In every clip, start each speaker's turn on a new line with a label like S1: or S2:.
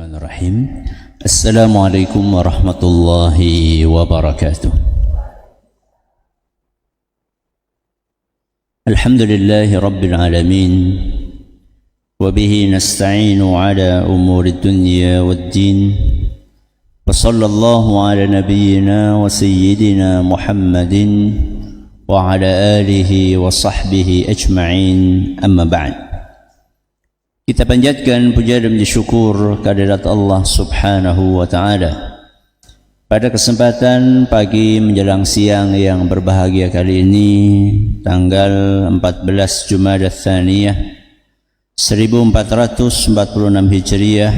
S1: Bismillahirrahmanirrahim. Assalamualaikum warahmatullahi wabarakatuh. Alhamdulillahi rabbil alamin. Wabihi nasta'inu ala umuri dunya waddin. Wa sallallahu ala nabiyyina wa sayyidina Muhammadin wa ala alihi wa sahbihi ajma'in, amma ba'd. Kita panjatkan puja dan syukur kehadirat Allah Subhanahu wa taala. Pada kesempatan pagi menjelang siang yang berbahagia kali ini, tanggal 14 Jumadats Tsaniyah 1446 Hijriah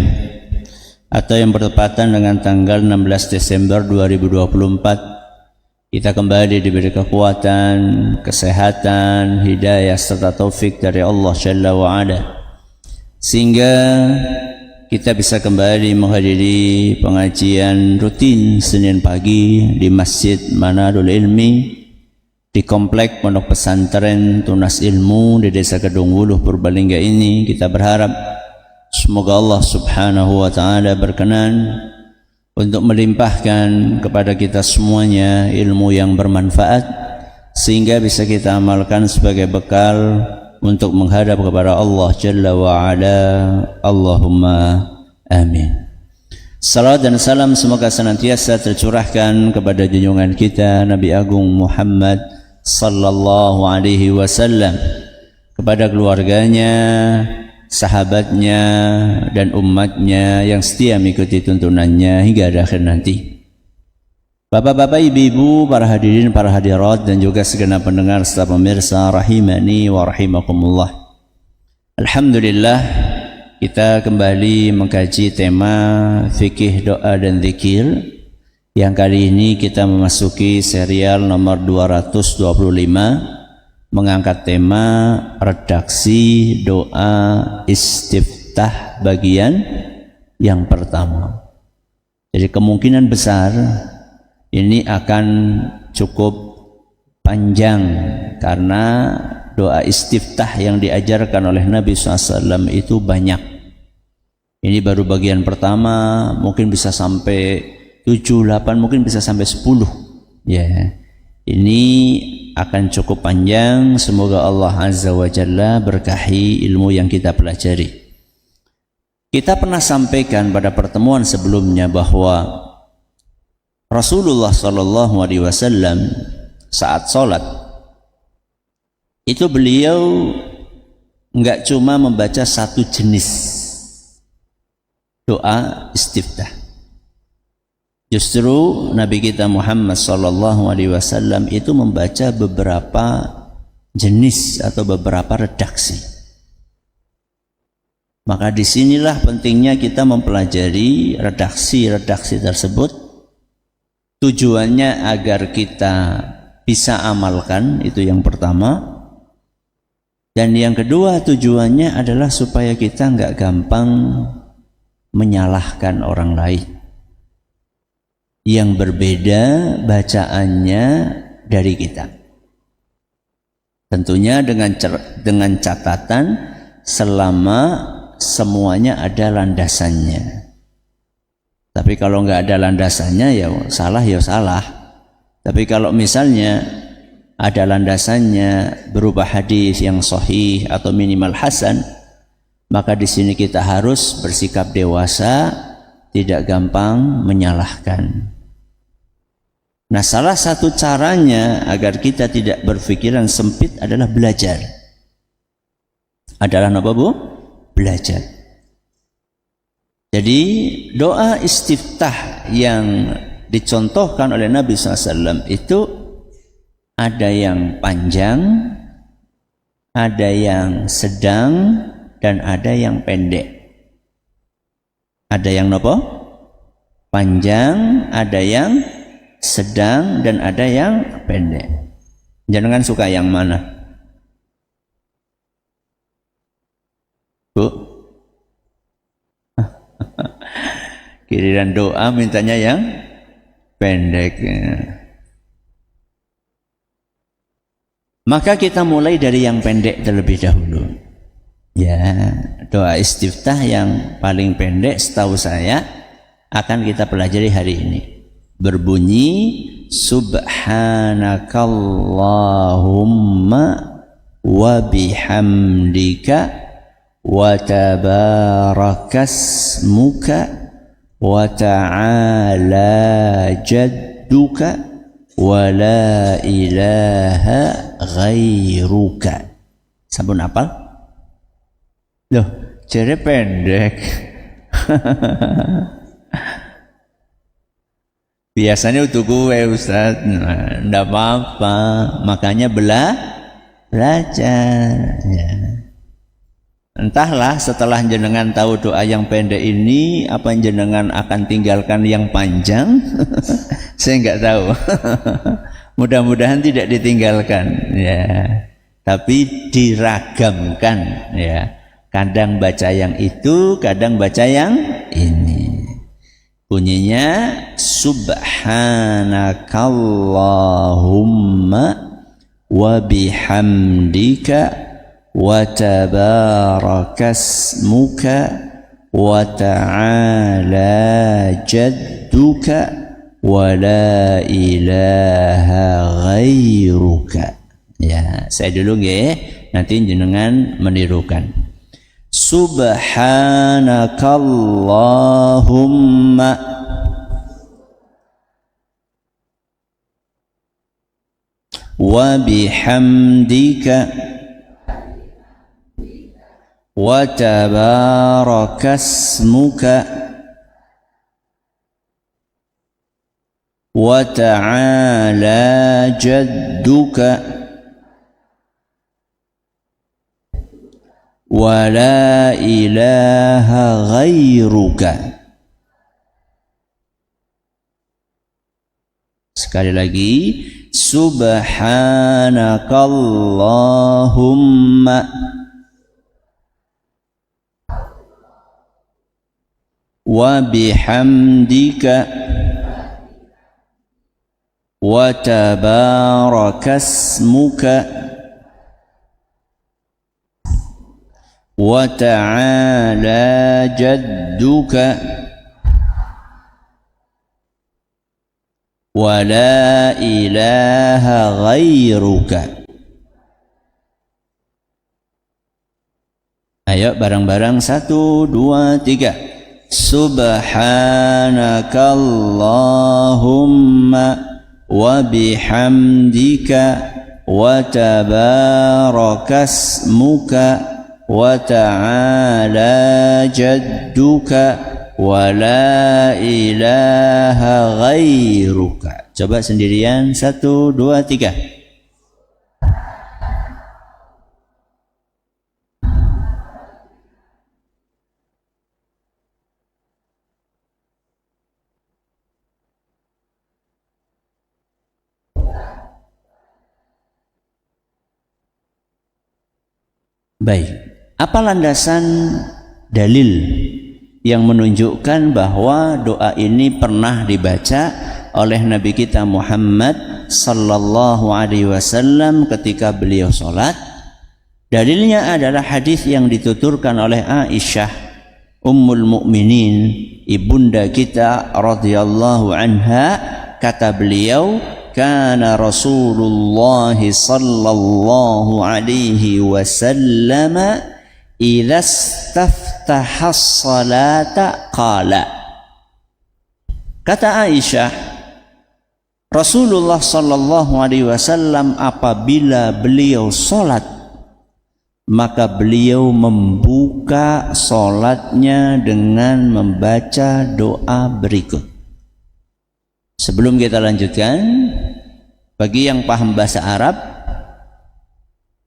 S1: atau yang bertepatan dengan tanggal 16 Desember 2024, kita kembali diberi kekuatan, kesehatan, hidayah serta taufik dari Allah Jalla wa Ala, sehingga kita bisa kembali menghadiri pengajian rutin Senin pagi di Masjid Manarul Ilmi di Komplek Pondok Pesantren Tunas Ilmu di Desa Kedung Wuluh, Purbalingga ini. Kita berharap semoga Allah Subhanahu wa taala berkenan untuk melimpahkan kepada kita semuanya ilmu yang bermanfaat, sehingga bisa kita amalkan sebagai bekal untuk menghadap kepada Allah Jalla wa Ala. Allahumma amin. Salam dan salam semoga senantiasa tercurahkan kepada junjungan kita Nabi Agung Muhammad sallallahu alaihi wasallam, kepada keluarganya, sahabatnya dan umatnya yang setia mengikuti tuntunannya hingga akhir nanti. Bapak-bapak, ibu-ibu, para hadirin, para hadirat, dan juga segenap pendengar serta pemirsa rahimani wa rahimakumullah. Alhamdulillah, kita kembali mengkaji tema fikih doa dan zikir, yang kali ini kita memasuki serial nomor 225, mengangkat tema redaksi doa istiftah bagian yang pertama. Jadi kemungkinan besar ini akan cukup panjang karena doa istiftah yang diajarkan oleh Nabi SAW itu banyak. Ini baru bagian pertama, mungkin bisa sampai 7, 8, mungkin bisa sampai 10. Ya, ini akan cukup panjang. Semoga Allah Azza wa Jalla berkahi ilmu yang kita pelajari. Kita pernah sampaikan pada pertemuan sebelumnya bahwa Rasulullah sallallahu alaihi wasallam saat sholat itu beliau enggak cuma membaca satu jenis doa istiftah. Justru Nabi kita Muhammad sallallahu alaihi wasallam itu membaca beberapa jenis atau beberapa redaksi. Maka disinilah pentingnya kita mempelajari redaksi-redaksi tersebut. Tujuannya agar kita bisa amalkan, itu yang pertama. Dan yang kedua tujuannya adalah supaya kita nggak gampang menyalahkan orang lain yang berbeda bacaannya dari kita. Tentunya dengan catatan selama semuanya ada landasannya. Tapi kalau nggak ada landasannya ya salah. Tapi kalau misalnya ada landasannya berupa hadis yang sahih atau minimal hasan, maka di sini kita harus bersikap dewasa, tidak gampang menyalahkan. Nah, salah satu caranya agar kita tidak berpikiran sempit adalah belajar. Adalah apa, Bu? Belajar. Jadi doa istiftah yang dicontohkan oleh Nabi SAW itu ada yang panjang, ada yang sedang, dan ada yang pendek. Ada yang apa? Panjang, ada yang sedang, dan ada yang pendek. Jangan suka yang mana? Bu? Giliran doa mintanya yang pendek. Maka kita mulai dari yang pendek terlebih dahulu. Ya, doa istiftah yang paling pendek setahu saya akan kita pelajari hari ini. Berbunyi subhanakallahumma wa bihamdika wa tabarakasmuka wa ta'ala jadduka wa la ilaha ghairuka. Sampun apal? Loh, jere pendek. Biasanya untuk gue Ustaz, enggak apa-apa. Makanya belajar ya. Entahlah setelah jenengan tahu doa yang pendek ini, apa jenengan akan tinggalkan yang panjang? Saya enggak tahu. Mudah-mudahan tidak ditinggalkan ya. Tapi diragamkan ya. Kadang baca yang itu, kadang baca yang ini. Bunyinya subhanakallahumma wa bihamdika wa tabarakasmuka wa ta'ala jadduka wa la ilaha ghairuka. Ya, saya dulu ya, nanti jenengan menirukan. Subhanakallahumma wa bihamdika wa tabarakasmuka wa ta'ala jadduka wa la ilaha ghairuka. Sekali lagi, subhanakallahumma wa bihamdika wa tabarakasmuka wa ta'ala jadduka wa la ilaha ghairuka. Ayo bareng-bareng 1, 2, 3. Subhanakallahumma wa bihamdika wa tabarakasmuka wa ta'ala jadduka wa la ilaha ghairuka. Coba sendirian 1, 2, 3. Baik, apa landasan dalil yang menunjukkan bahwa doa ini pernah dibaca oleh Nabi kita Muhammad sallallahu alaihi wasallam ketika beliau sholat? Dalilnya adalah hadis yang dituturkan oleh Aisyah Ummul Mukminin, ibunda kita radhiyallahu anha. Kata beliau, kana Rasulullah sallallahu alaihi wasallam idza istaftaha as-salata qala. Kata Aisyah, Rasulullah sallallahu alaihi wasallam apabila beliau salat, maka beliau membuka salatnya dengan membaca doa berikut. Sebelum kita lanjutkan, bagi yang paham bahasa Arab,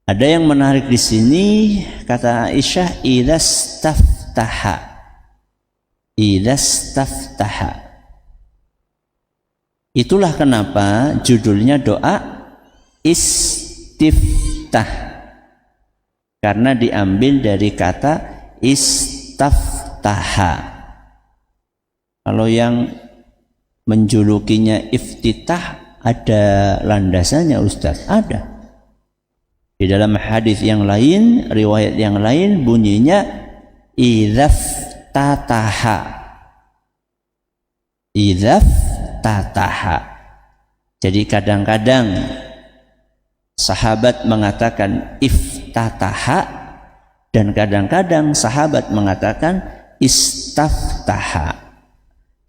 S1: ada yang menarik di sini. Kata Aisyah, idastaftaha. Idastaftaha. Itulah kenapa judulnya doa istiftah, karena diambil dari kata istaftaha. Kalau yang menjulukinya iftitah, ada landasannya Ustaz? Ada. Di dalam hadis yang lain, riwayat yang lain bunyinya idzaf tataha. Jadi kadang-kadang sahabat mengatakan iftataha dan kadang-kadang sahabat mengatakan istaftaha.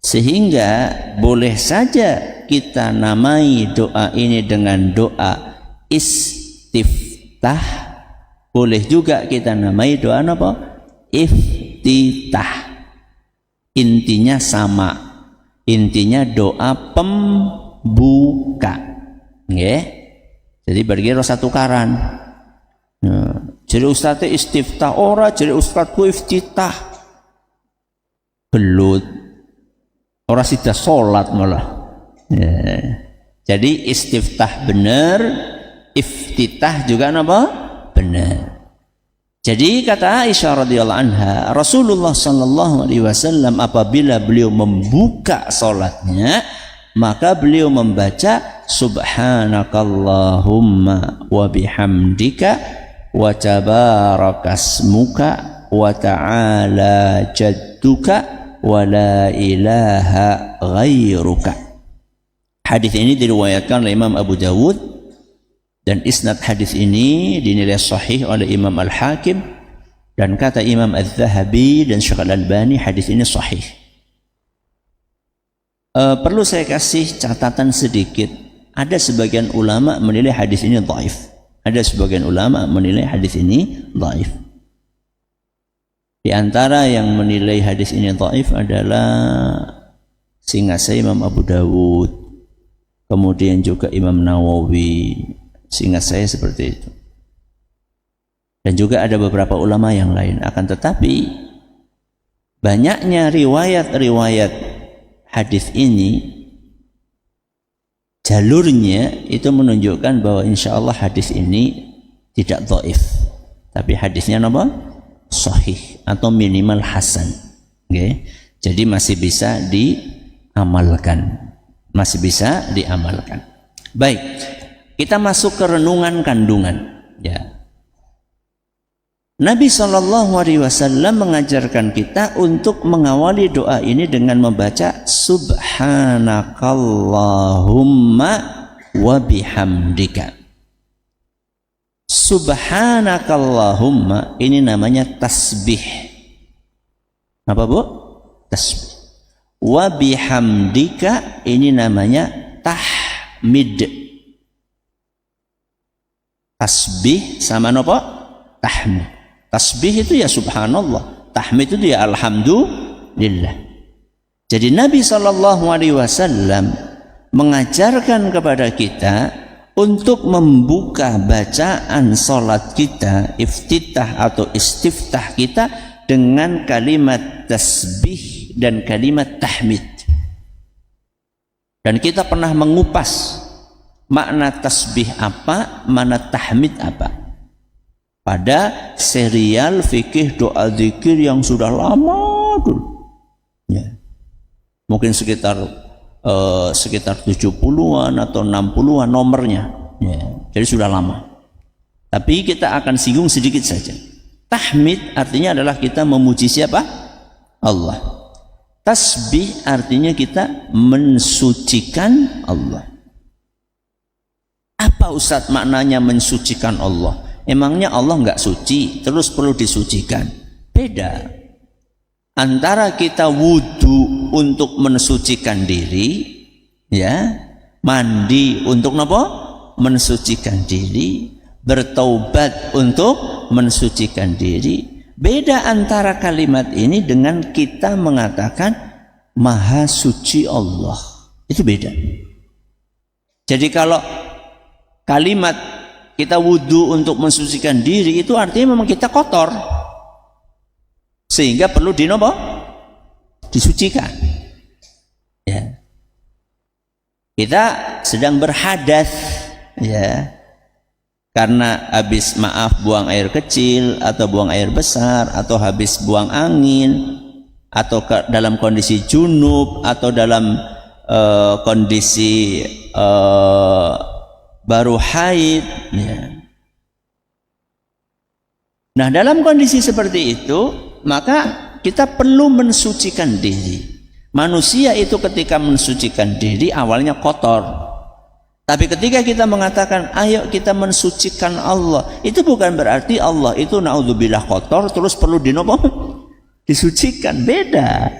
S1: Sehingga boleh saja kita namai doa ini dengan doa istiftah, boleh juga kita namai doa apa? Iftitah. Intinya sama, intinya doa pembuka. Nggih. Jadi berkira satu karan. Jadi ustadznya istiftah ora, jadi ustadzku iftitah. Belut. Ora sida salat malah. Jadi istiftah benar, iftitah juga apa? Benar. Jadi kata Aisyah radhiyallahu anha, Rasulullah sallallahu alaihi wasallam apabila beliau membuka salatnya, maka beliau membaca subhanakallahumma wa bihamdika wa tabarakasmuka wa ta'ala jadduka wa la ilaha ghairuka. Hadis ini diriwayatkan oleh Imam Abu Dawud dan isnad hadis ini dinilai sahih oleh Imam Al-Hakim dan kata Imam Al-Zahabi dan Syekh Al-Albani hadis ini sahih. Perlu saya kasih catatan sedikit. Ada sebagian ulama menilai hadis ini dhaif. Ada sebagian ulama menilai hadis ini dhaif. Di antara yang menilai hadis ini dhaif adalah seingat saya Imam Abu Dawud, kemudian juga Imam Nawawi, seingat saya seperti itu. Dan juga ada beberapa ulama yang lain. Akan tetapi banyaknya riwayat-riwayat hadis ini, jalurnya itu menunjukkan bahwa insya Allah hadis ini tidak dhaif, tapi hadisnya apa? Sahih atau minimal hasan. Okay? Jadi masih bisa diamalkan, masih bisa diamalkan. Baik, kita masuk ke renungan kandungan. Ya. Nabi SAW mengajarkan kita untuk mengawali doa ini dengan membaca subhanakallahumma wa bihamdika. Subhanakallahumma ini namanya tasbih. Apa Bu? Tasbih. Wa bihamdika ini namanya tahmid. Tasbih sama apa? Tahmid. Tasbih itu ya subhanallah, tahmid itu ya alhamdulillah. Jadi Nabi SAW mengajarkan kepada kita untuk membuka bacaan salat kita, iftitah atau istiftah kita dengan kalimat tasbih dan kalimat tahmid. Dan kita pernah mengupas makna tasbih apa, makna tahmid apa pada serial fikih doa zikir yang sudah lama dulu. Ya. Mungkin sekitar 70-an atau 60-an nomornya. Ya. Jadi sudah lama. Tapi kita akan singgung sedikit saja. Tahmid artinya adalah kita memuji siapa? Allah. Tasbih artinya kita mensucikan Allah. Apa Ustaz maknanya mensucikan Allah? Emangnya Allah enggak suci, terus perlu disucikan? Beda. Antara kita wudu untuk mensucikan diri, ya, mandi untuk apa? Mensucikan diri, bertaubat untuk mensucikan diri. Beda antara kalimat ini dengan kita mengatakan Maha Suci Allah. Itu beda. Jadi kalau kalimat kita wudu untuk mensucikan diri itu artinya memang kita kotor, sehingga perlu disucikan. Ya. Kita sedang berhadas, ya, karena habis buang air kecil atau buang air besar atau habis buang angin atau dalam kondisi junub atau dalam kondisi baru haid, ya. Nah, dalam kondisi seperti itu, maka kita perlu mensucikan diri. Manusia itu ketika mensucikan diri awalnya kotor. Tapi ketika kita mengatakan ayo kita mensucikan Allah, itu bukan berarti Allah itu naudzubillah kotor terus perlu disucikan. Beda.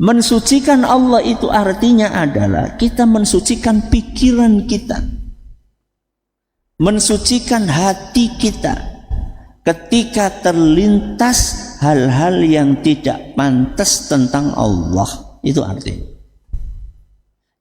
S1: Mensucikan Allah itu artinya adalah kita mensucikan pikiran kita, mensucikan hati kita ketika terlintas hal-hal yang tidak pantas tentang Allah. Itu artinya.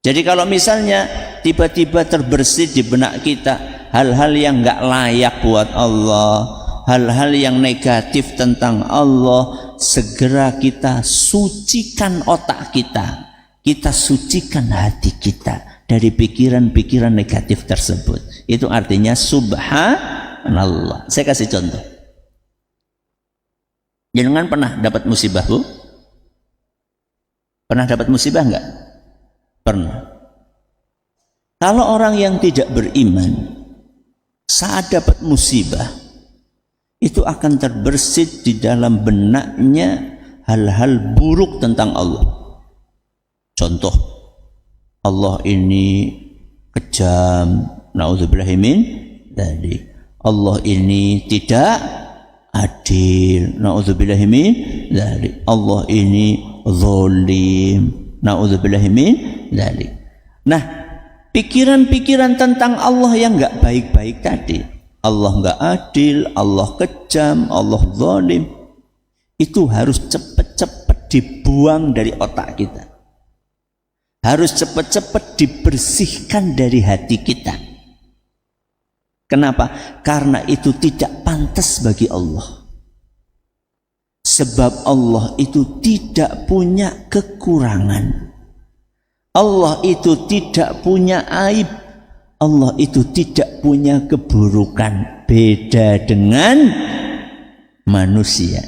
S1: Jadi kalau misalnya tiba-tiba terbersih di benak kita hal-hal yang enggak layak buat Allah, hal-hal yang negatif tentang Allah, segera kita sucikan otak kita, kita sucikan hati kita dari pikiran-pikiran negatif tersebut. Itu artinya subhanallah. Saya kasih contoh. Jangan pernah dapat musibah, Bu? Pernah dapat musibah enggak? Pernah. Kalau orang yang tidak beriman saat dapat musibah itu akan terbersit di dalam benaknya hal-hal buruk tentang Allah. Contoh, Allah ini kejam, naudzubillahi min dzalik. Allah ini tidak adil, naudzubillahi min dzalik. Allah ini zalim, naudzubillahi min dzalik. Nah, pikiran-pikiran tentang Allah yang enggak baik-baik tadi, Allah enggak adil, Allah kejam, Allah zalim, itu harus cepat-cepat dibuang dari otak kita. Harus cepat-cepat dibersihkan dari hati kita. Kenapa? Karena itu tidak pantas bagi Allah. Sebab Allah itu tidak punya kekurangan. Allah itu tidak punya aib. Allah itu tidak punya keburukan. Beda dengan manusia.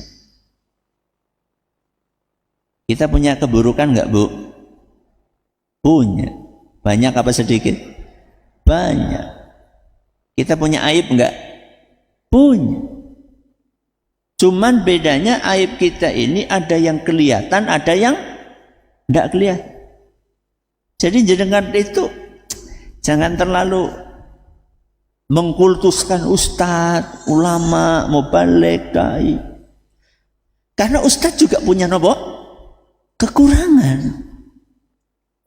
S1: Kita punya keburukan enggak, Bu? Punya. Banyak apa sedikit? Banyak. Kita punya aib enggak? Punya. Cuman bedanya aib kita ini ada yang kelihatan, ada yang enggak kelihatan. Jadi jenengan itu jangan terlalu mengkultuskan ustadz, ulama, mubaligh, dai. Karena ustadz juga punya kekurangan.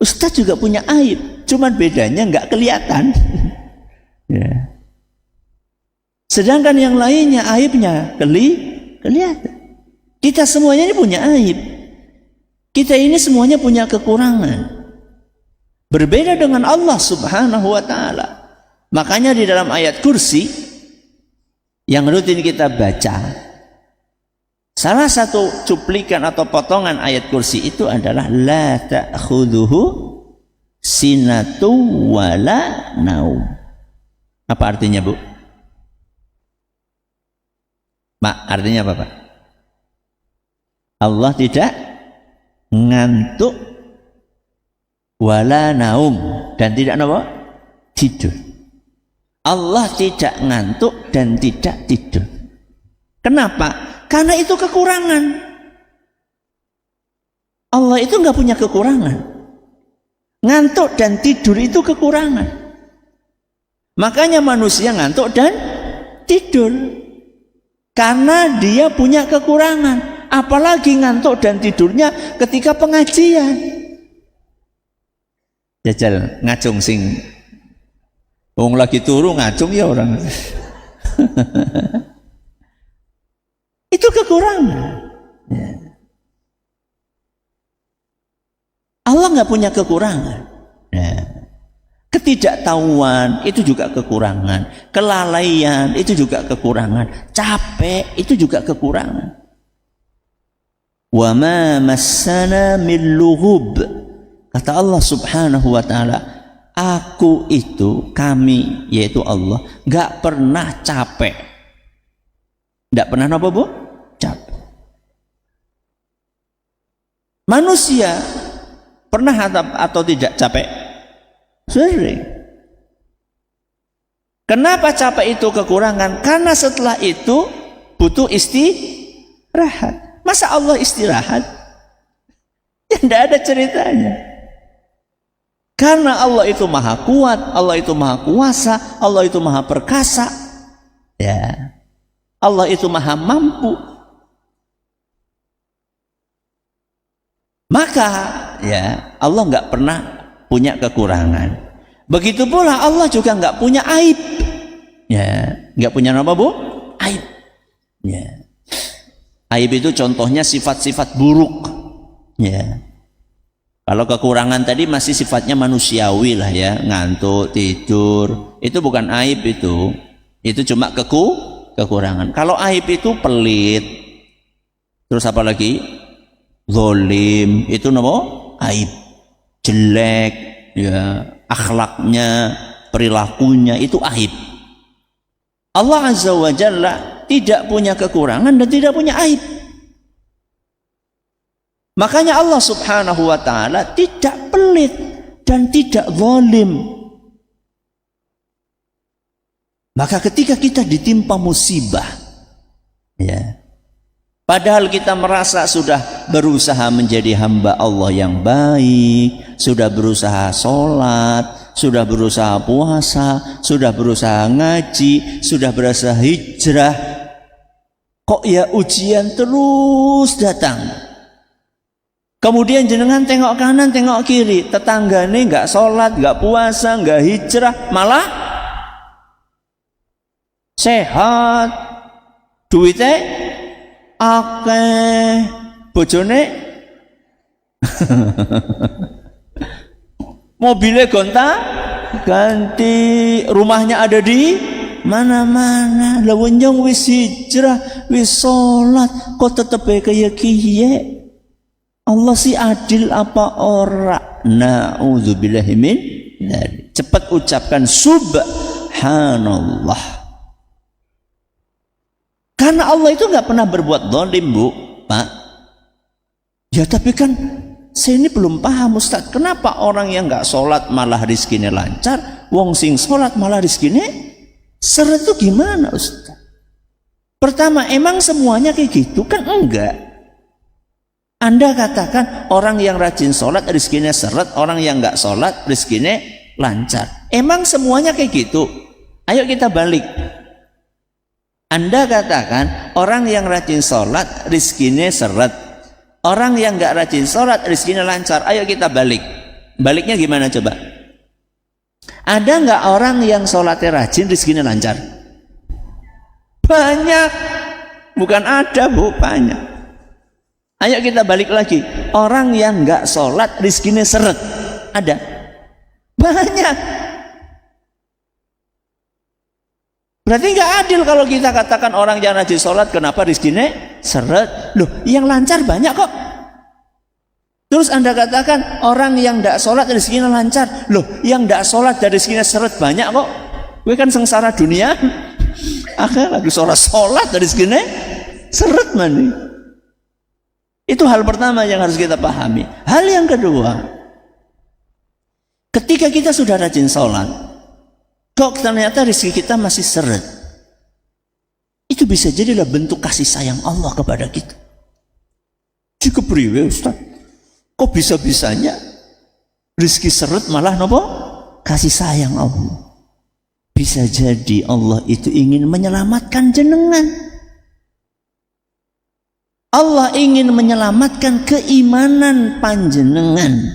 S1: Ustadz juga punya aib, cuman bedanya enggak kelihatan. Ya. Sedangkan yang lainnya aibnya kelihatan. Kita semuanya ini punya aib. Kita ini semuanya punya kekurangan. Berbeda dengan Allah Subhanahu wa ta'ala. Makanya di dalam ayat kursi yang rutin kita baca, salah satu cuplikan atau potongan ayat kursi itu adalah la ta'khudhuhu sinatu wala naum. Apa artinya, Bu? Mak, artinya apa, Pak? Allah tidak ngantuk wala naum, dan tidak tidur. Allah tidak ngantuk dan tidak tidur. Kenapa? Karena itu kekurangan. Allah itu enggak punya kekurangan. Ngantuk dan tidur itu kekurangan. Makanya manusia ngantuk dan tidur karena dia punya kekurangan. Apalagi ngantuk dan tidurnya ketika pengajian. Jajal ngacung sing wong lagi turu ngacung ya orang. Itu kekurangan. Ya. Allah nggak punya kekurangan. Ya. Ketidaktahuan itu juga kekurangan. Kelalaian itu juga kekurangan. Capek itu juga kekurangan. Wa ma massana min lughub. Kata Allah Subhanahu wa ta'ala, aku itu, kami, yaitu Allah, gak pernah capek. Gak pernah apa, Bu? Capek. Manusia pernah atau tidak capek? Sering. Kenapa capek itu kekurangan? Karena setelah itu butuh istirahat. Masa Allah istirahat? Ya tidak ada ceritanya. Karena Allah itu maha kuat, Allah itu maha kuasa, Allah itu maha perkasa. Ya. Allah itu maha mampu. Maka ya Allah nggak pernah punya kekurangan. Begitu pula Allah juga nggak punya aib. Ya, nggak punya apa bu? Aib. Ya. Aib itu contohnya sifat-sifat buruk. Ya. Kalau kekurangan tadi masih sifatnya manusiawi lah ya, ngantuk, tidur, itu bukan aib itu cuma kekurangan. Kalau aib itu pelit, terus apa lagi? Zolim, itu nama aib, jelek, ya, akhlaknya, perilakunya itu aib. Allah Azza wa Jalla tidak punya kekurangan dan tidak punya aib. Makanya Allah Subhanahu wa Ta'ala tidak pelit dan tidak zalim. Maka ketika kita ditimpa musibah, ya, padahal kita merasa sudah berusaha menjadi hamba Allah yang baik, sudah berusaha sholat, sudah berusaha puasa, sudah berusaha ngaji, sudah berusaha hijrah, kok ya ujian terus datang. Kemudian jenengan tengok kanan, tengok kiri, tetanggane nggak sholat, nggak puasa, nggak hijrah, malah sehat, duitnya akeh, bojone mobilnya gonta ganti, rumahnya ada di mana-mana. Lah wong wis hijrah, wis sholat, kok tetep kayak kiye? Allah sih adil apa ora? Na'udzubillahi min dzalik. Cepat ucapkan subhanallah. Karena Allah itu nggak pernah berbuat zalim, Bu, Pak. Ya tapi kan saya ini belum paham, Ustaz. Kenapa orang yang nggak sholat malah rizkinya lancar, wong sing sholat malah rizkinya seret itu gimana, Ustaz? Pertama, emang semuanya kayak gitu? Kan enggak. Anda katakan orang yang rajin sholat rizkinya seret, orang yang nggak sholat rizkinya lancar. Emang semuanya kayak gitu? Ayo kita balik. Anda katakan orang yang rajin sholat rizkinya seret, orang yang nggak rajin sholat rizkinya lancar. Ayo kita balik. Baliknya gimana coba? Ada nggak orang yang sholatnya rajin rizkinya lancar? Banyak. Bukan ada, Bu, banyak. Ayo kita balik lagi. Orang yang nggak sholat rizkinya seret, ada? Banyak. Berarti nggak adil kalau kita katakan orang yang rajin sholat kenapa rizkinya seret? Loh, yang lancar banyak kok. Terus Anda katakan orang yang nggak sholat rizkinya lancar. Loh, yang nggak sholat dari rizkinya seret banyak kok. Gue kan sengsara dunia. Akhirnya lagi sholat dari rizkinya seret mana? Itu hal pertama yang harus kita pahami. Hal yang kedua, ketika kita sudah rajin sholat, kok ternyata rezeki kita masih seret, itu bisa jadilah bentuk kasih sayang Allah kepada kita. Cukup priwe, Ustaz. Kok bisa-bisanya rezeki seret malah nopo? Kasih sayang Allah. Bisa jadi Allah itu ingin menyelamatkan jenengan. Allah ingin menyelamatkan keimanan panjenengan.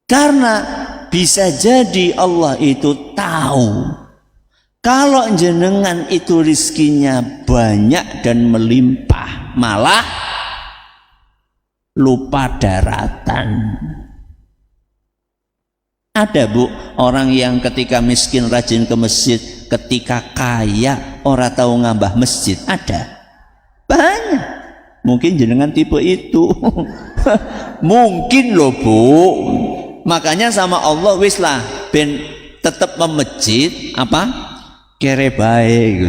S1: Karena bisa jadi Allah itu tahu kalau jenengan itu rizkinya banyak dan melimpah, malah lupa daratan. Ada, Bu, orang yang ketika miskin rajin ke masjid, ketika kaya ora tahu ngambah masjid. Ada. Banyak. Mungkin jenengan tipe itu. Mungkin loh, Bu. Makanya sama Allah wis lah ben tetap memejit apa? Kere baik.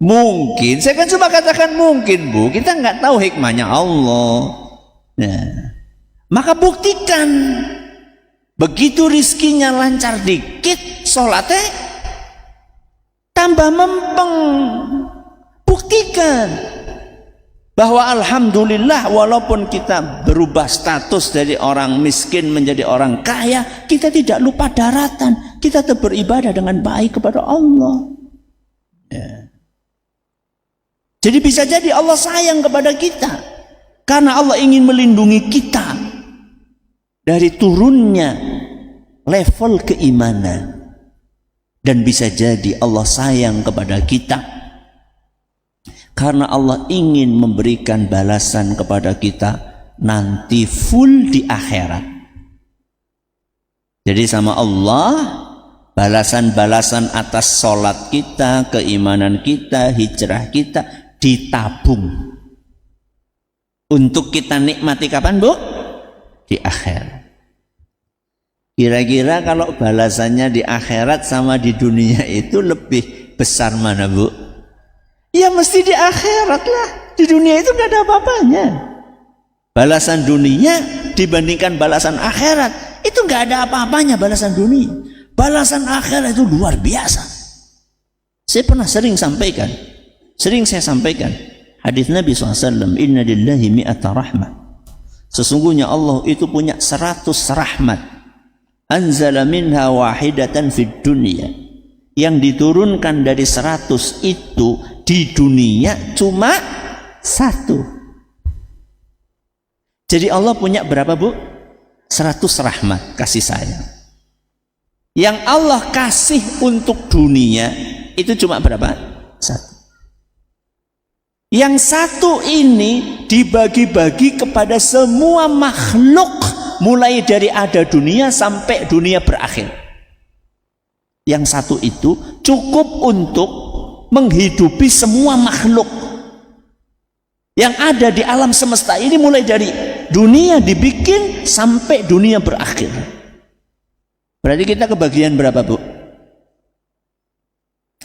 S1: Mungkin. Saya kan cuma katakan mungkin, Bu. Kita nggak tahu hikmahnya Allah. Nah, maka buktikan. Begitu rizkinya lancar dikit, sholatnya tambah mempeng. Buktikan bahwa alhamdulillah walaupun kita berubah status dari orang miskin menjadi orang kaya, kita tidak lupa daratan, kita tetap beribadah dengan baik kepada Allah. Ya. Jadi bisa jadi Allah sayang kepada kita karena Allah ingin melindungi kita dari turunnya level keimanan. Dan bisa jadi Allah sayang kepada kita karena Allah ingin memberikan balasan kepada kita nanti full di akhirat. Jadi sama Allah balasan-balasan atas sholat kita, keimanan kita, hijrah kita ditabung untuk kita nikmati kapan, Bu? Di akhirat. Kira-kira kalau balasannya di akhirat sama di dunia itu lebih besar mana, Bu? Ya mesti di akhirat lah. Di dunia itu gak ada apa-apanya. Balasan dunia dibandingkan balasan akhirat, itu gak ada apa-apanya balasan dunia. Balasan akhirat itu luar biasa. Saya pernah sering saya sampaikan hadis Nabi SAW, inna lillahi mi'ata rahmah. Sesungguhnya Allah itu punya 100 rahmat. Anzala minha wahidatan fid dunya. Yang diturunkan dari 100 itu di dunia cuma 1. Jadi Allah punya berapa, Bu? 100 rahmat kasih sayang. Yang Allah kasih untuk dunia itu cuma berapa? 1. Yang 1 ini dibagi-bagi kepada semua makhluk mulai dari ada dunia sampai dunia berakhir. Yang 1 itu cukup untuk menghidupi semua makhluk yang ada di alam semesta ini mulai dari dunia dibikin sampai dunia berakhir. Berarti kita kebagian berapa, Bu?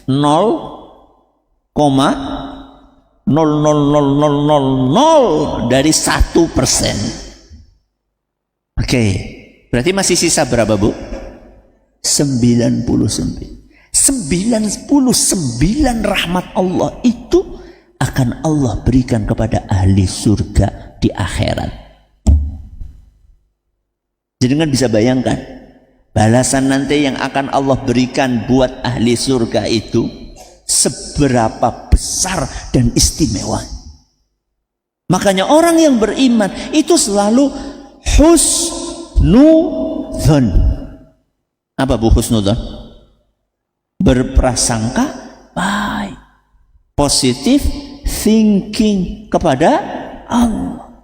S1: 0,00000 dari 1%. Oke, berarti masih sisa berapa, Bu? 99 rahmat Allah itu akan Allah berikan kepada ahli surga di akhirat. Jadi kan bisa bayangkan balasan nanti yang akan Allah berikan buat ahli surga itu seberapa besar dan istimewa. Makanya orang yang beriman itu selalu husnudzon. Apa, Bu, husnudzon? Berprasangka baik, positive thinking kepada Allah.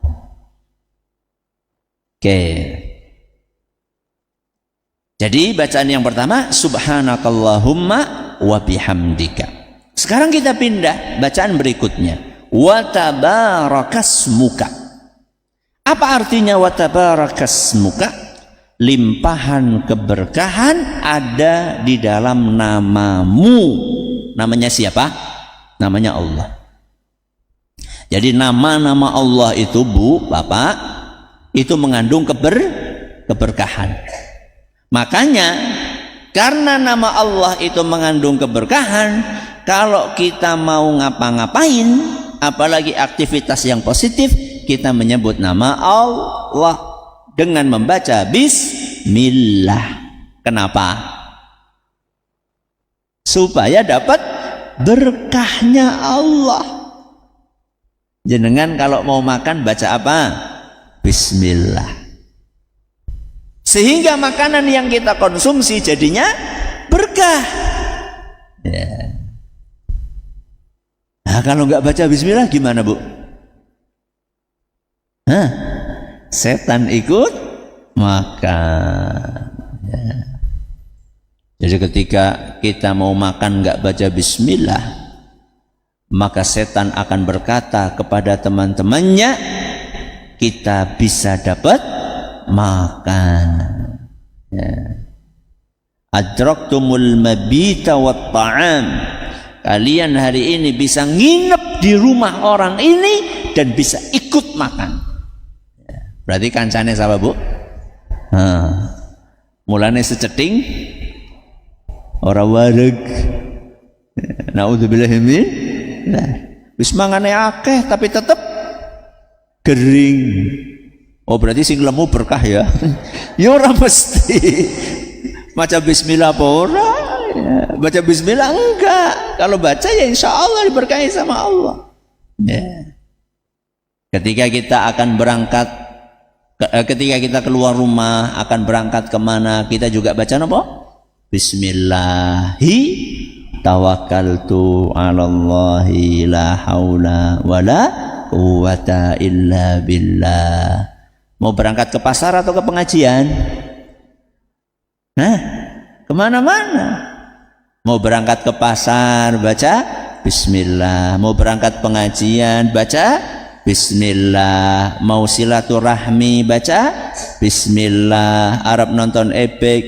S1: Oke. Jadi bacaan yang pertama subhanakallahumma wa bihamdika. Sekarang kita pindah bacaan berikutnya. Wa tabarakasmuka. Apa artinya wa tabarakasmuka? Limpahan keberkahan ada di dalam namamu. Namanya siapa? Namanya Allah. Jadi nama-nama Allah itu, Bu, Bapak, itu mengandung keberkahan. Makanya karena nama Allah itu mengandung keberkahan, kalau kita mau ngapa-ngapain, apalagi aktivitas yang positif, kita menyebut nama Allah dengan membaca bismillah. Kenapa? Supaya dapat berkahnya Allah. Jenengan kalau mau makan baca apa? Bismillah. Sehingga makanan yang kita konsumsi jadinya berkah. Ya. Nah, kalau nggak baca bismillah gimana, Bu? Hah? Setan ikut makan. Ya. Jadi ketika kita mau makan nggak baca bismillah, maka setan akan berkata kepada teman-temannya, kita bisa dapat makan. Ya. Adraktumul mabita wat ta'am. Kalian hari ini bisa nginep di rumah orang ini dan bisa ikut makan. Berarti kancane siapa, Bu? Mulane seceting ora wareg. Naudzubillah min. Wis mangane akeh tapi tetep kering. Oh berarti sing lemu berkah ya? Ya ora mesti. Maca bismillah apa ora? Ya, baca bismillah enggak. Kalau baca ya insya Allah diberkahi sama Allah. Ya. Ketika kita akan berangkat, ketika kita keluar rumah akan berangkat kemana, kita juga baca apa? Bismillahi tawakkaltu 'alallahi la haula wala quwata illa billah. Mau berangkat ke pasar atau ke pengajian? Nah, kemana-mana. Mau berangkat ke pasar baca bismillah, mau berangkat pengajian baca bismillah, mau silaturahmi baca bismillah. Arab nonton ebek,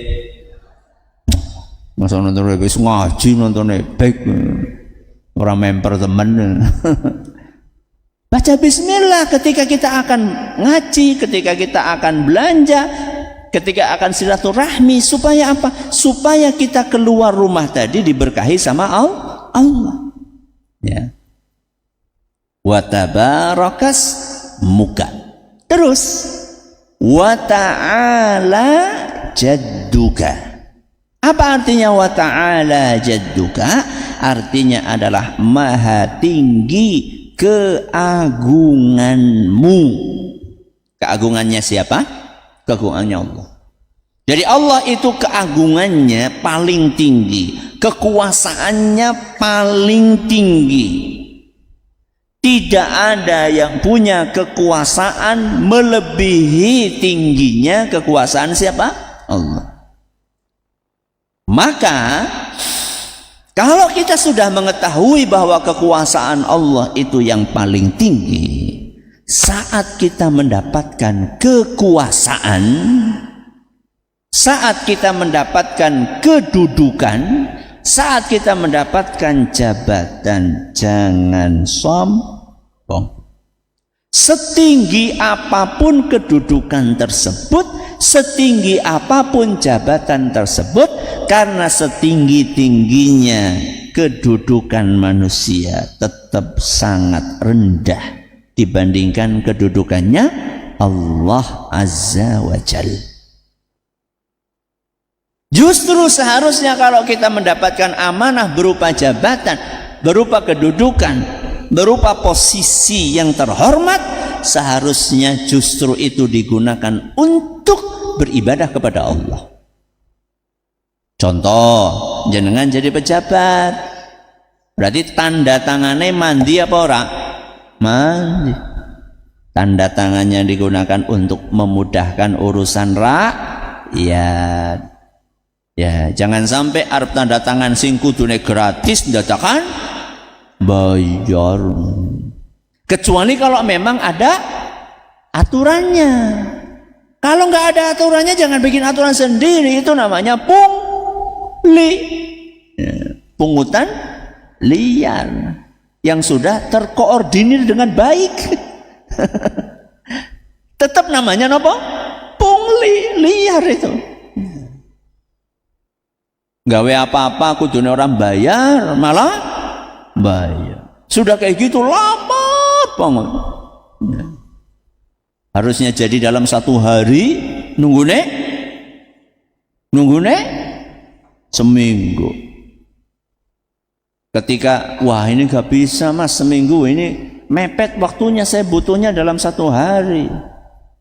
S1: masa nonton ebek ngaji nonton ebek, orang member temen. Baca bismillah ketika kita akan ngaji, ketika kita akan belanja, ketika akan silaturahmi. Supaya apa? Supaya kita keluar rumah tadi diberkahi sama Allah. Ya. Wa tabarakas muka. Terus wa ta'ala jadduka. Apa artinya wa ta'ala jadduka? Artinya adalah maha tinggi keagunganmu. Keagungannya siapa? Keagungannya Allah. Jadi Allah itu keagungannya paling tinggi, kekuasaannya paling tinggi. Tidak ada yang punya kekuasaan melebihi tingginya kekuasaan siapa? Allah. Maka kalau kita sudah mengetahui bahwa kekuasaan Allah itu yang paling tinggi, saat kita mendapatkan kekuasaan, saat kita mendapatkan kedudukan, saat kita mendapatkan jabatan, jangan sombong. Setinggi apapun kedudukan tersebut, setinggi apapun jabatan tersebut, karena setinggi-tingginya kedudukan manusia tetap sangat rendah dibandingkan kedudukannya Allah Azza wa Jal. Justru seharusnya kalau kita mendapatkan amanah berupa jabatan, berupa kedudukan, berupa posisi yang terhormat, seharusnya justru itu digunakan untuk beribadah kepada Allah. Contoh, jenengan jadi pejabat, berarti tanda tangannya mandi apa ora? Mandi. Tanda tangannya digunakan untuk memudahkan urusan rakyat. Ya, jangan sampai arep tanda tangan sing kudune gratis ndadakan bayar. Kecuali kalau memang ada aturannya. Kalau nggak ada aturannya, jangan bikin aturan sendiri. Itu namanya pungutan liar yang sudah terkoordinir dengan baik. Tetap namanya apa? Pungli liar itu. Gawe apa-apa kudune orang bayar, malah bayar. Sudah kayak gitu lama banget. Harusnya jadi dalam satu hari, nunggune seminggu. Ketika wah ini gak bisa mas, seminggu ini mepet waktunya, saya butuhnya dalam satu hari.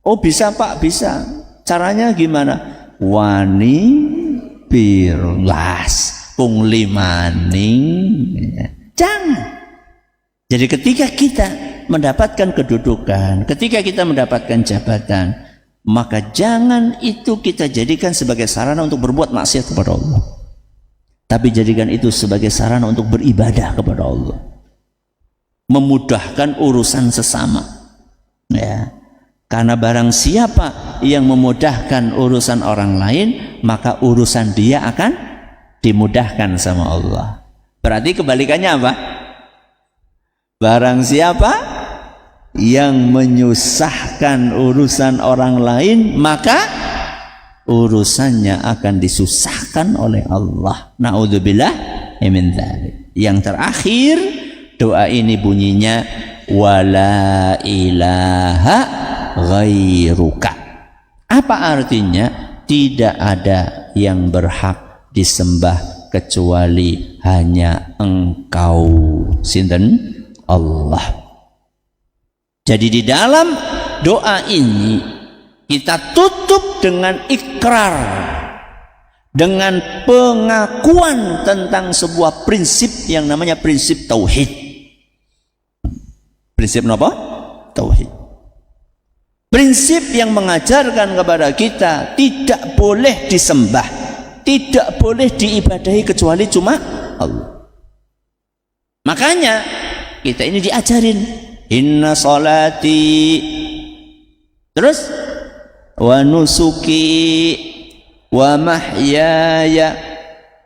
S1: Oh bisa pak, bisa. Caranya gimana? Wani pirlas pungli maning. Jangan. Jadi ketika kita mendapatkan kedudukan, ketika kita mendapatkan jabatan, maka jangan itu kita jadikan sebagai sarana untuk berbuat maksiat kepada Allah, tapi jadikan itu sebagai sarana untuk beribadah kepada Allah, memudahkan urusan sesama. Ya, karena barang siapa yang memudahkan urusan orang lain, maka urusan dia akan dimudahkan sama Allah. Berarti kebalikannya apa? Barang siapa yang menyusahkan urusan orang lain, maka urusannya akan disusahkan oleh Allah. Na'udzubillah min dzalik. Yang terakhir, doa ini bunyinya wala ilaha ghairuka. Apa artinya? Tidak ada yang berhak disembah kecuali hanya Engkau. Sinten? Allah. Jadi di dalam doa ini kita tutup dengan ikrar, dengan pengakuan tentang sebuah prinsip yang namanya prinsip tauhid. Prinsip apa? Tauhid. Prinsip yang mengajarkan kepada kita tidak boleh disembah, tidak boleh diibadahi kecuali cuma Allah. Makanya kita ini diajarin inna salati, terus wa nusuki wa mahyaya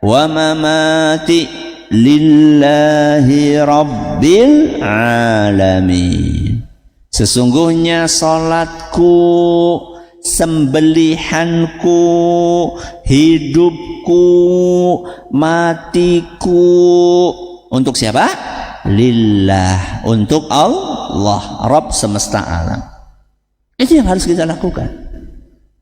S1: wa mamati lillahi rabbil alamin. Sesungguhnya salatku, sembelihanku, hidupku, matiku untuk siapa? Lillah, untuk Allah, Rabb semesta alam. Itu yang harus kita lakukan.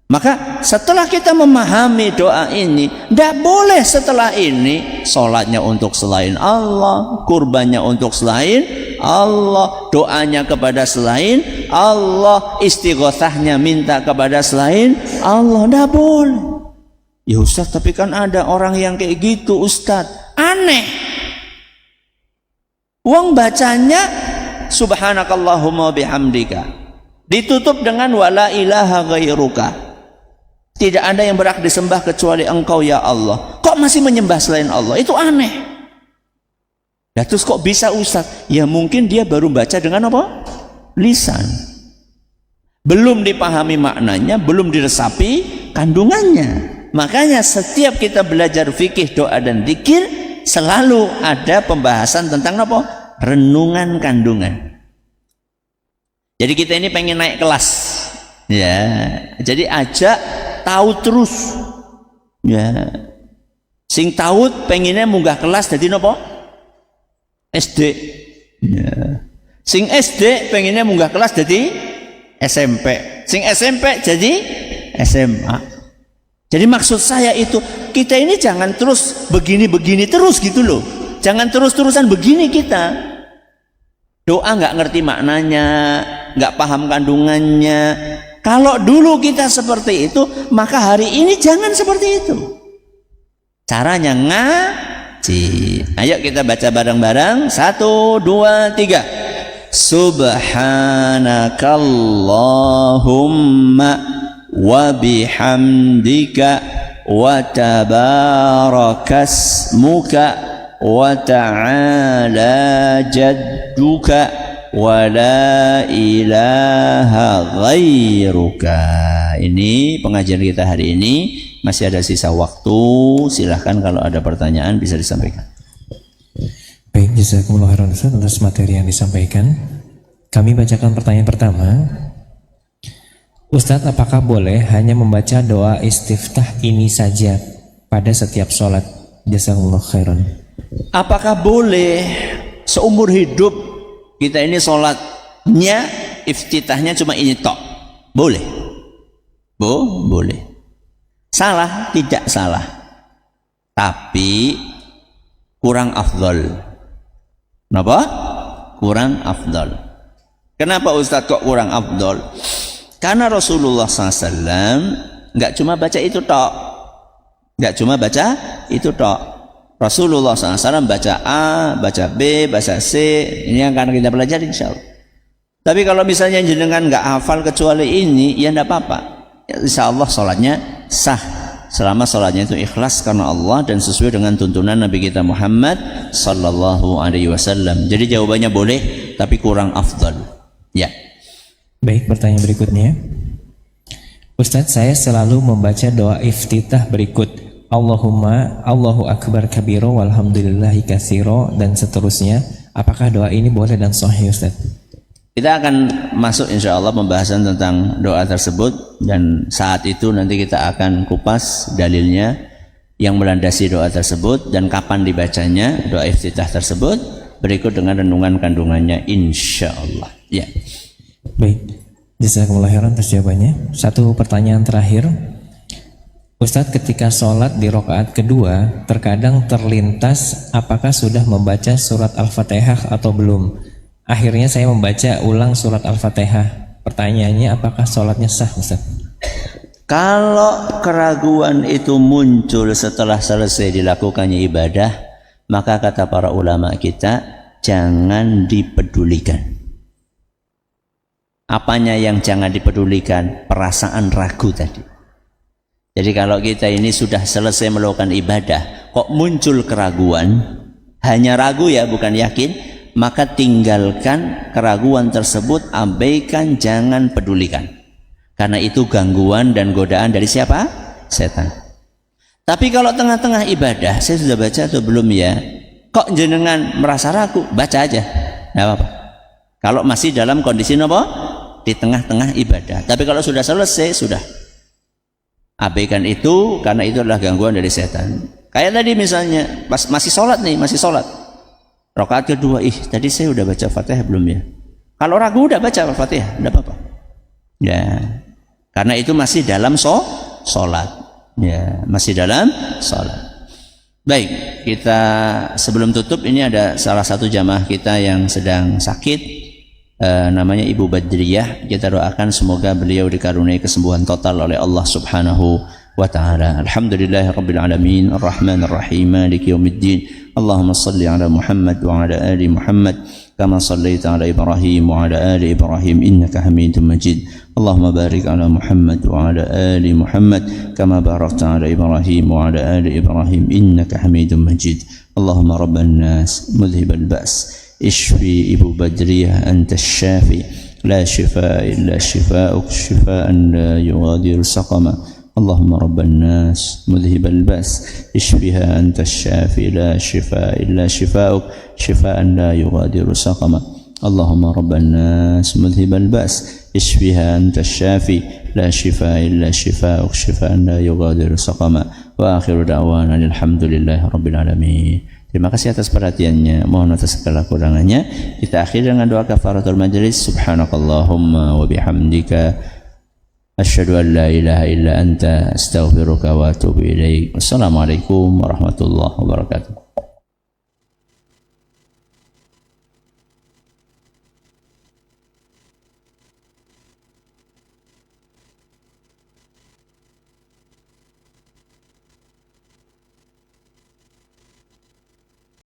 S1: Maka setelah kita memahami doa ini, tidak boleh setelah ini sholatnya untuk selain Allah, kurbannya untuk selain Allah, doanya kepada selain Allah, istighothahnya minta kepada selain Allah. Tidak boleh. Ya Ustaz, tapi kan ada orang yang kayak gitu Ustaz. Aneh. Wong bacanya subhanakallahumma bihamdika, ditutup dengan wala ilaha ghairuka. Tidak ada yang berhak disembah kecuali Engkau ya Allah. Kok masih menyembah selain Allah? Itu aneh. Ya terus kok bisa Ustaz? Ya mungkin dia baru baca dengan apa? Lisan. Belum dipahami maknanya, belum diresapi kandungannya. Makanya setiap kita belajar fikih, doa dan zikir, selalu ada pembahasan tentang apa? Renungan kandungan. Jadi kita ini pengen naik kelas, ya. Jadi ajak tahu terus, ya. Sing tahu pengennya munggah kelas jadi apa? SD. Ya. Sing SD pengennya munggah kelas jadi SMP. Sing SMP jadi SMA. Jadi maksud saya itu, kita ini jangan terus begini-begini terus gitu loh. Jangan terus-terusan begini kita. Doa nggak ngerti maknanya, nggak paham kandungannya. Kalau dulu kita seperti itu, maka hari ini jangan seperti itu. Caranya ngaji. Ayo kita baca bareng-bareng. 1, 2, 3. Subhanakallahumma wa bihamdika wa tabarakasmuka wa ta'ala jadduka wa la ilaha ghairuka. Ini pengajian kita hari ini. Masih ada sisa waktu. Silahkan kalau ada pertanyaan bisa disampaikan.
S2: Baik, jazakumullah khairan Ustaz atas materi yang disampaikan. Kami bacakan pertanyaan pertama. Ustadz, apakah boleh hanya membaca doa istiftah ini saja pada setiap sholat? Jazakumullah khairan.
S1: Apakah boleh seumur hidup kita ini sholatnya iftitahnya cuma ini tok? Boleh. Boleh. Salah? Tidak salah. Tapi kurang afdol. Kenapa? Kurang afdol. Kenapa Ustadz kok kurang afdol? Karena Rasulullah SAW nggak cuma baca itu tok. Nggak cuma baca itu tok. Rasulullah SAW baca A, baca B, baca C. Ini yang akan kita pelajari insya Allah. Tapi kalau misalnya jenengan nggak hafal kecuali ini, ya enggak apa-apa. Insya Allah sholatnya sah. Selama sholatnya itu ikhlas karena Allah dan sesuai dengan tuntunan Nabi kita Muhammad Sallallahu Alaihi Wasallam. Jadi jawabannya boleh, tapi kurang afdal. Ya.
S2: Baik, pertanyaan berikutnya. Ustadz, saya selalu membaca doa iftitah berikut. Allahumma Allahu akbar kabiro walhamdulillahi katsiro dan seterusnya. Apakah doa ini boleh dan sahih Ustadz?
S1: Kita akan masuk insya Allah pembahasan tentang doa tersebut, dan saat itu nanti kita akan kupas dalilnya yang melandasi doa tersebut dan kapan dibacanya doa iftitah tersebut berikut dengan renungan kandungannya insya Allah. Ya.
S2: Baik, jazakumullah khairan atas jawabannya. Satu pertanyaan terakhir, Ustadz, ketika sholat di rakaat kedua terkadang terlintas apakah sudah membaca surat Al-Fatihah atau belum. Akhirnya saya membaca ulang surat Al-Fatihah. Pertanyaannya, apakah sholatnya sah, Ustaz?
S1: Kalau keraguan itu muncul setelah selesai dilakukannya ibadah, maka kata para ulama kita, jangan dipedulikan. Apanya yang jangan dipedulikan? Perasaan ragu tadi. Jadi kalau kita ini sudah selesai melakukan ibadah, kok muncul keraguan, hanya ragu ya, bukan yakin, maka tinggalkan keraguan tersebut, abaikan, jangan pedulikan. Karena itu gangguan dan godaan dari siapa? Setan. Tapi kalau tengah-tengah ibadah, saya sudah baca atau belum ya? Kok jenengan merasa ragu? Baca aja, nggak apa-apa. Kalau masih dalam kondisi apa? Di tengah-tengah ibadah. Tapi kalau sudah selesai, sudah. Abaikan itu, karena itu adalah gangguan dari setan. Kayak tadi misalnya, pas masih sholat nih, masih sholat. Rakaat kedua, tadi saya udah baca Fatihah belum ya? Kalau ragu udah baca Fatihah, enggak apa-apa. Ya. Karena itu masih dalam sholat. Ya, masih dalam sholat. Baik, kita sebelum tutup ini ada salah satu jamaah kita yang sedang sakit, namanya Ibu Badriyah. Kita doakan semoga beliau dikaruniai kesembuhan total oleh Allah Subhanahu wa ta'ala. Alhamdulillahirabbil alamin, arrahmanir rahim, maliki yaumiddin. Allahumma salli ala Muhammad wa ala ali Muhammad kama sallaita ala Ibrahim wa ala ali Ibrahim innaka Hamidum Majid. Allahumma barik ala Muhammad wa ala ali Muhammad kama barakta ala Ibrahim wa ala ali Ibrahim innaka Hamidum Majid. Allahumma rabban nas mudhibal ba's ishfi Ibu Badriyah anta syafi la shifaa illa shifaa'uk shifaa'an la yughadiru saqama. اللهم رب الناس مذهب البأس اشفها أنت الشافي لا شفاء إلا شفاؤك شفاء لا يغادر سقما. اللهم رب الناس مذهب البأس اشفها أنت الشافي لا شفاء إلا شفاؤك شفاء لا يغادر سقما. وآخر دعوانا الحمد لله رب العالمين. Terima kasih atas perhatiannya, mohon atas segala kurangannya. Kita akhiri dengan doa kafaratul majlis. Subhanakallahumma wa bihamdika asyhadu an la ilaha illa anta astaghfiruka wa atubu ilaik. Wassalamualaikum warahmatullahi wabarakatuh.